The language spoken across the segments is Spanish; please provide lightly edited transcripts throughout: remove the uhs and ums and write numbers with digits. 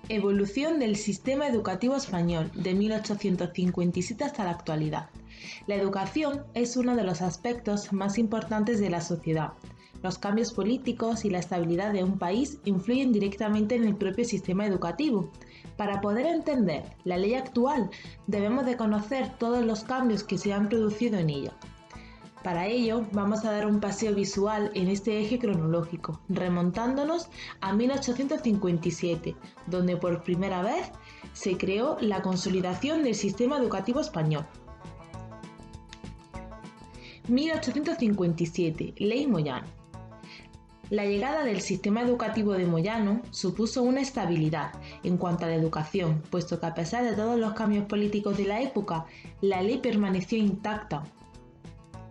Evolución del sistema educativo español de 1857 hasta la actualidad. La educación es uno de los aspectos más importantes de la sociedad. Los cambios políticos y la estabilidad de un país influyen directamente en el propio sistema educativo. Para poder entender la ley actual, debemos de conocer todos los cambios que se han producido en ella. Para ello, vamos a dar un paseo visual en este eje cronológico, remontándonos a 1857, donde por primera vez se creó la consolidación del sistema educativo español. 1857, Ley Moyano. La llegada del sistema educativo de Moyano supuso una estabilidad en cuanto a la educación, puesto que a pesar de todos los cambios políticos de la época, la ley permaneció intacta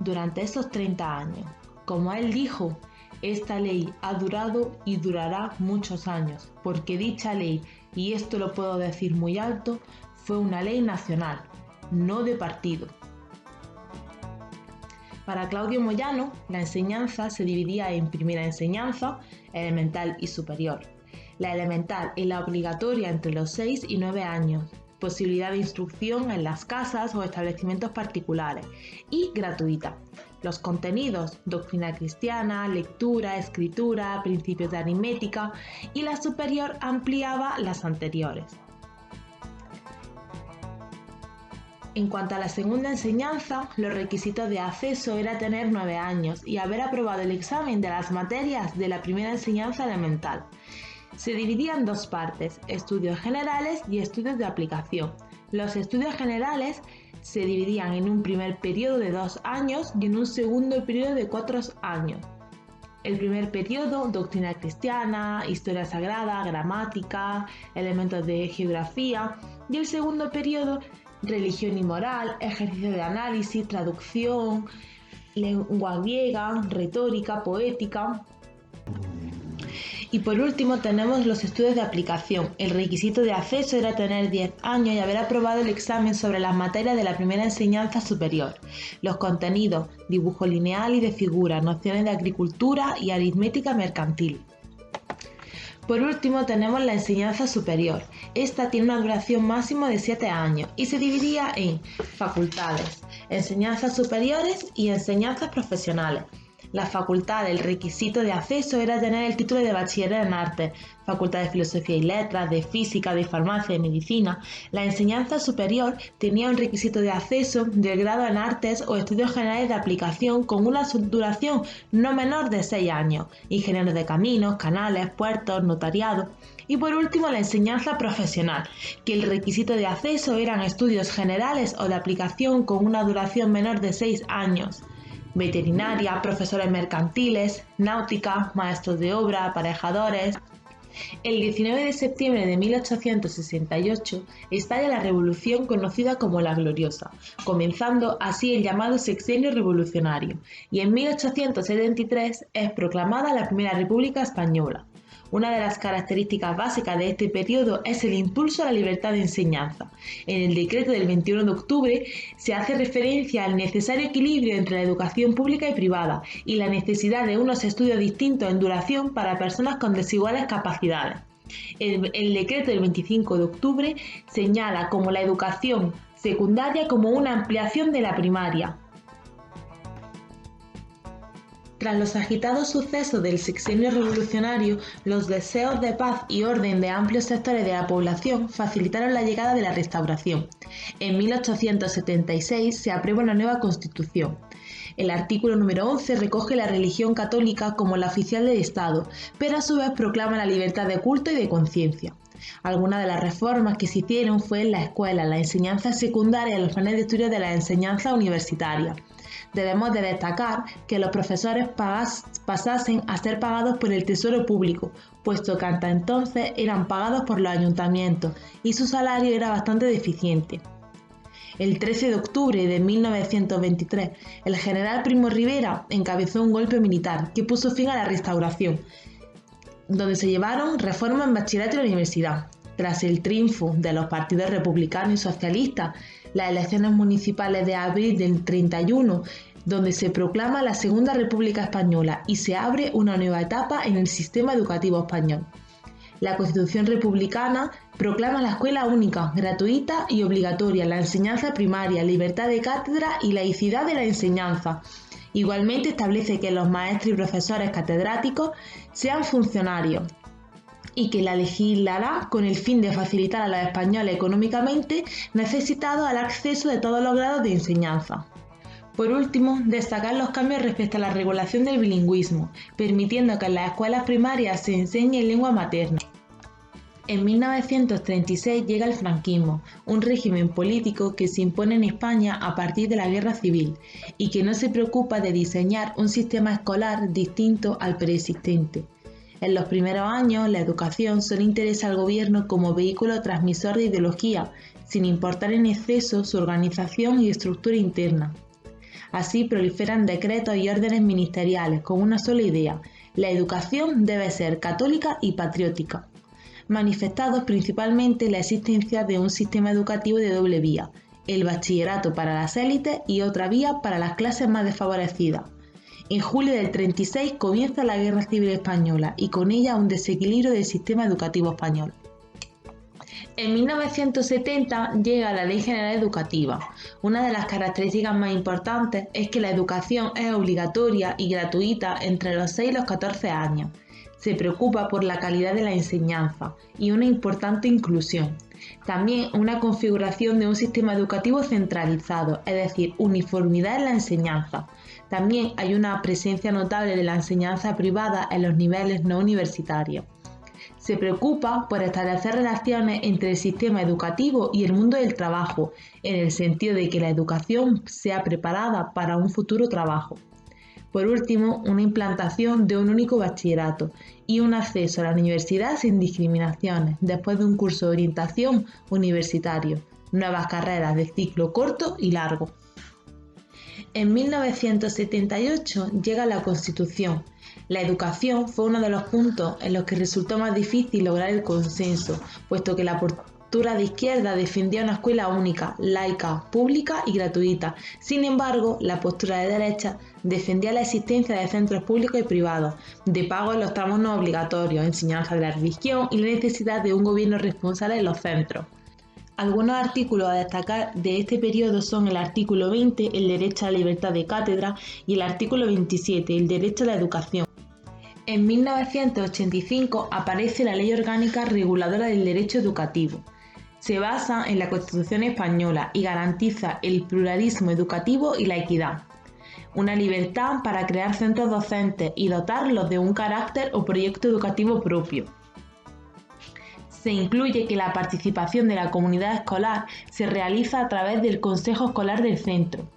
durante esos 30 años. Como él dijo, esta ley ha durado y durará muchos años, porque dicha ley, y esto lo puedo decir muy alto, fue una ley nacional, no de partido. Para Claudio Moyano, la enseñanza se dividía en primera enseñanza, elemental y superior. La elemental es la obligatoria entre los 6 y 9 años, posibilidad de instrucción en las casas o establecimientos particulares y gratuita. Los contenidos, doctrina cristiana, lectura, escritura, principios de aritmética, y la superior ampliaba las anteriores. En cuanto a la segunda enseñanza, los requisitos de acceso era tener 9 años y haber aprobado el examen de las materias de la primera enseñanza elemental. Se dividía en dos partes, estudios generales y estudios de aplicación. Los estudios generales se dividían en un primer periodo de 2 años y en un segundo periodo de 4 años. El primer periodo, doctrina cristiana, historia sagrada, gramática, elementos de geografía, y el segundo periodo, religión y moral, ejercicio de análisis, traducción, lengua griega, retórica, poética. Y por último tenemos los estudios de aplicación. El requisito de acceso era tener 10 años y haber aprobado el examen sobre las materias de la primera enseñanza superior. Los contenidos, dibujo lineal y de figuras, nociones de agricultura y aritmética mercantil. Por último tenemos la enseñanza superior. Esta tiene una duración máxima de 7 años y se dividía en facultades, enseñanzas superiores y enseñanzas profesionales. La facultad, el requisito de acceso era tener el título de bachiller en artes, facultad de filosofía y letras, de física, de farmacia, de medicina. La enseñanza superior tenía un requisito de acceso del grado en artes o estudios generales de aplicación con una duración no menor de 6 años, ingenieros de caminos, canales, puertos, notariado. Y por último la enseñanza profesional, que el requisito de acceso eran estudios generales o de aplicación con una duración menor de 6 años. Veterinaria, profesores mercantiles, náutica, maestros de obra, aparejadores. El 19 de septiembre de 1868 estalla la revolución conocida como la Gloriosa, comenzando así el llamado Sexenio Revolucionario, y en 1873 es proclamada la Primera República Española. Una de las características básicas de este periodo es el impulso a la libertad de enseñanza. En el decreto del 21 de octubre se hace referencia al necesario equilibrio entre la educación pública y privada y la necesidad de unos estudios distintos en duración para personas con desiguales capacidades. El decreto del 25 de octubre señala como la educación secundaria como una ampliación de la primaria. Tras los agitados sucesos del sexenio revolucionario, los deseos de paz y orden de amplios sectores de la población facilitaron la llegada de la Restauración. En 1876 se aprueba una nueva Constitución. El artículo número 11 recoge la religión católica como la oficial del Estado, pero a su vez proclama la libertad de culto y de conciencia. Algunas de las reformas que se hicieron fue en la escuela, la enseñanza secundaria y los planes de estudio de la enseñanza universitaria. Debemos de destacar que los profesores pasasen a ser pagados por el Tesoro Público, puesto que hasta entonces eran pagados por los ayuntamientos y su salario era bastante deficiente. El 13 de octubre de 1923, el general Primo de Rivera encabezó un golpe militar que puso fin a la Restauración, donde se llevaron reformas en bachillerato y la universidad. Tras el triunfo de los partidos republicano y socialista, las elecciones municipales de abril del 31, donde se proclama la Segunda República Española y se abre una nueva etapa en el sistema educativo español. La Constitución republicana proclama la escuela única, gratuita y obligatoria, la enseñanza primaria, libertad de cátedra y laicidad de la enseñanza. Igualmente establece que los maestros y profesores catedráticos sean funcionarios y que la legislará con el fin de facilitar a los españoles económicamente necesitados al acceso de todos los grados de enseñanza. Por último, destacar los cambios respecto a la regulación del bilingüismo, permitiendo que en las escuelas primarias se enseñe en lengua materna. En 1936 llega el franquismo, un régimen político que se impone en España a partir de la Guerra Civil y que no se preocupa de diseñar un sistema escolar distinto al preexistente. En los primeros años, la educación solo interesa al gobierno como vehículo transmisor de ideología, sin importar en exceso su organización y estructura interna. Así proliferan decretos y órdenes ministeriales con una sola idea: la educación debe ser católica y patriótica, manifestados principalmente en la existencia de un sistema educativo de doble vía, el bachillerato para las élites y otra vía para las clases más desfavorecidas. En julio del 36 comienza la Guerra Civil Española y con ella un desequilibrio del sistema educativo español. En 1970 llega la Ley General Educativa. Una de las características más importantes es que la educación es obligatoria y gratuita entre los 6 y los 14 años. Se preocupa por la calidad de la enseñanza y una importante inclusión. También una configuración de un sistema educativo centralizado, es decir, uniformidad en la enseñanza. También hay una presencia notable de la enseñanza privada en los niveles no universitarios. Se preocupa por establecer relaciones entre el sistema educativo y el mundo del trabajo, en el sentido de que la educación sea preparada para un futuro trabajo. Por último, una implantación de un único bachillerato y un acceso a la universidad sin discriminaciones después de un curso de orientación universitario, nuevas carreras de ciclo corto y largo. En 1978 llega la Constitución. La educación fue uno de los puntos en los que resultó más difícil lograr el consenso, puesto que la postura de izquierda defendía una escuela única, laica, pública y gratuita. Sin embargo, la postura de derecha defendía la existencia de centros públicos y privados, de pago en los tramos no obligatorios, enseñanza de la religión y la necesidad de un gobierno responsable en los centros. Algunos artículos a destacar de este periodo son el artículo 20, el derecho a la libertad de cátedra, y el artículo 27, el derecho a la educación. En 1985 aparece la Ley Orgánica Reguladora del Derecho Educativo. Se basa en la Constitución española y garantiza el pluralismo educativo y la equidad. Una libertad para crear centros docentes y dotarlos de un carácter o proyecto educativo propio. Se incluye que la participación de la comunidad escolar se realiza a través del Consejo Escolar del centro.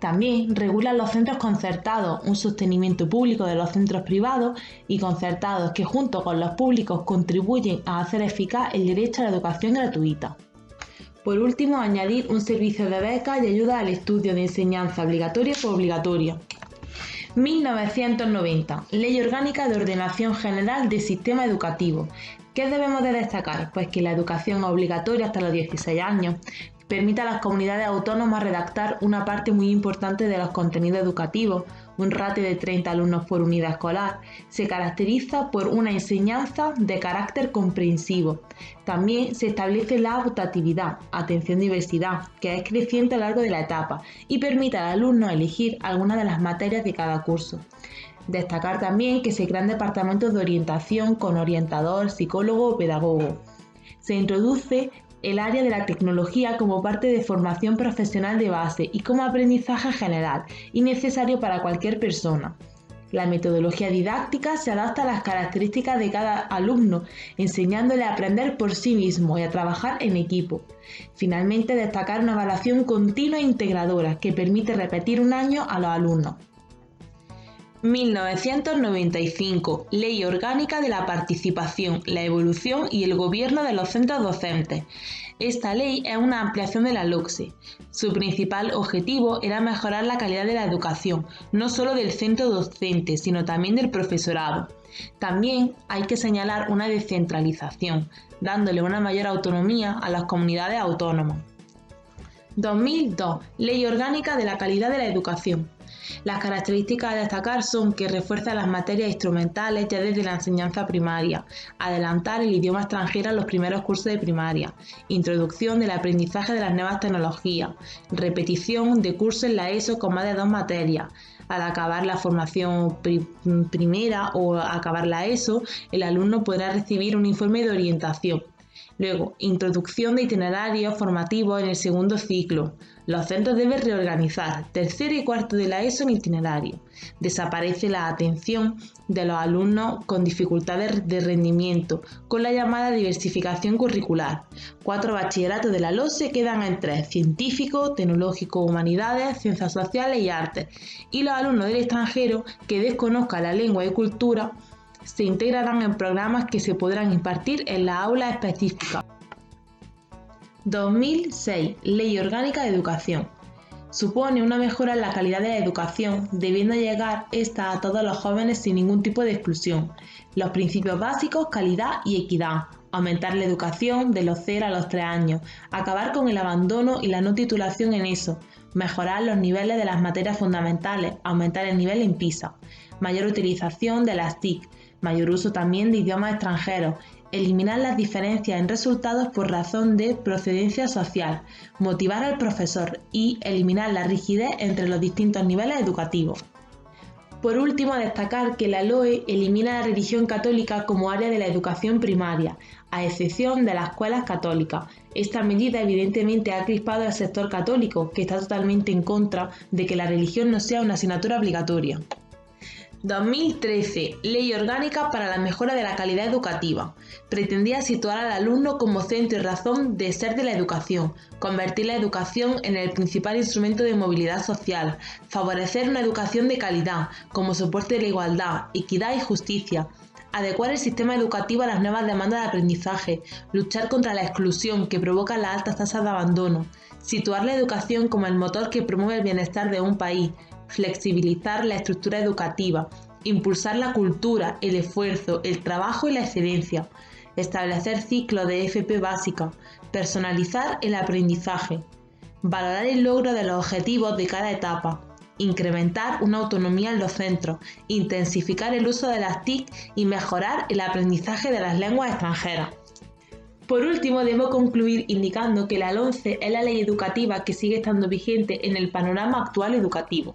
También regula los centros concertados, un sostenimiento público de los centros privados y concertados que junto con los públicos contribuyen a hacer eficaz el derecho a la educación gratuita. Por último, añadir un servicio de becas y ayuda al estudio de enseñanza obligatoria y obligatoria. 1990. Ley Orgánica de Ordenación General del Sistema Educativo. ¿Qué debemos de destacar? Pues que la educación obligatoria hasta los 16 años permite a las comunidades autónomas redactar una parte muy importante de los contenidos educativos, un ratio de 30 alumnos por unidad escolar. Se caracteriza por una enseñanza de carácter comprensivo. También se establece la optatividad, atención diversidad, que es creciente a lo largo de la etapa y permite al alumno elegir alguna de las materias de cada curso. Destacar también que se crean departamentos de orientación con orientador, psicólogo o pedagogo. Se introduce el área de la tecnología como parte de formación profesional de base y como aprendizaje general y necesario para cualquier persona. La metodología didáctica se adapta a las características de cada alumno, enseñándole a aprender por sí mismo y a trabajar en equipo. Finalmente, destacar una evaluación continua e integradora que permite repetir un año a los alumnos. 1995. Ley Orgánica de la Participación, la Evolución y el Gobierno de los Centros Docentes. Esta ley es una ampliación de la LOCSE. Su principal objetivo era mejorar la calidad de la educación, no solo del centro docente, sino también del profesorado. También hay que señalar una descentralización, dándole una mayor autonomía a las comunidades autónomas. 2002. Ley Orgánica de la Calidad de la Educación. Las características a destacar son que refuerza las materias instrumentales ya desde la enseñanza primaria, adelantar el idioma extranjero en los primeros cursos de primaria, introducción del aprendizaje de las nuevas tecnologías, repetición de cursos en la ESO con más de 2 materias. Al acabar la formación primera o acabar la ESO, el alumno podrá recibir un informe de orientación. Luego, introducción de itinerarios formativos en el segundo ciclo. Los centros deben reorganizar tercero y cuarto de la ESO en itinerario. Desaparece la atención de los alumnos con dificultades de rendimiento, con la llamada diversificación curricular. 4 bachilleratos de la LOSE quedan en 3, científico, tecnológico, humanidades, ciencias sociales y artes. Y los alumnos del extranjero que desconozcan la lengua y cultura se integrarán en programas que se podrán impartir en la aula específica. 2006. Ley Orgánica de Educación. Supone una mejora en la calidad de la educación, debiendo llegar esta a todos los jóvenes sin ningún tipo de exclusión. Los principios básicos, calidad y equidad. Aumentar la educación de los 0 a los 3 años. Acabar con el abandono y la no titulación en ESO. Mejorar los niveles de las materias fundamentales. Aumentar el nivel en PISA. Mayor utilización de las TIC. Mayor uso también de idiomas extranjeros. Eliminar las diferencias en resultados por razón de procedencia social, motivar al profesor y eliminar la rigidez entre los distintos niveles educativos. Por último, destacar que la LOE elimina la religión católica como área de la educación primaria, a excepción de las escuelas católicas. Esta medida evidentemente ha crispado al sector católico, que está totalmente en contra de que la religión no sea una asignatura obligatoria. 2013. Ley Orgánica para la Mejora de la Calidad Educativa. Pretendía situar al alumno como centro y razón de ser de la educación, convertir la educación en el principal instrumento de movilidad social, favorecer una educación de calidad, como soporte de la igualdad, equidad y justicia, adecuar el sistema educativo a las nuevas demandas de aprendizaje, luchar contra la exclusión que provoca las altas tasas de abandono, situar la educación como el motor que promueve el bienestar de un país, flexibilizar la estructura educativa, impulsar la cultura, el esfuerzo, el trabajo y la excelencia, establecer ciclos de FP básica, personalizar el aprendizaje, valorar el logro de los objetivos de cada etapa, incrementar una autonomía en los centros, intensificar el uso de las TIC y mejorar el aprendizaje de las lenguas extranjeras. Por último, debo concluir indicando que la LOMCE es la ley educativa que sigue estando vigente en el panorama actual educativo.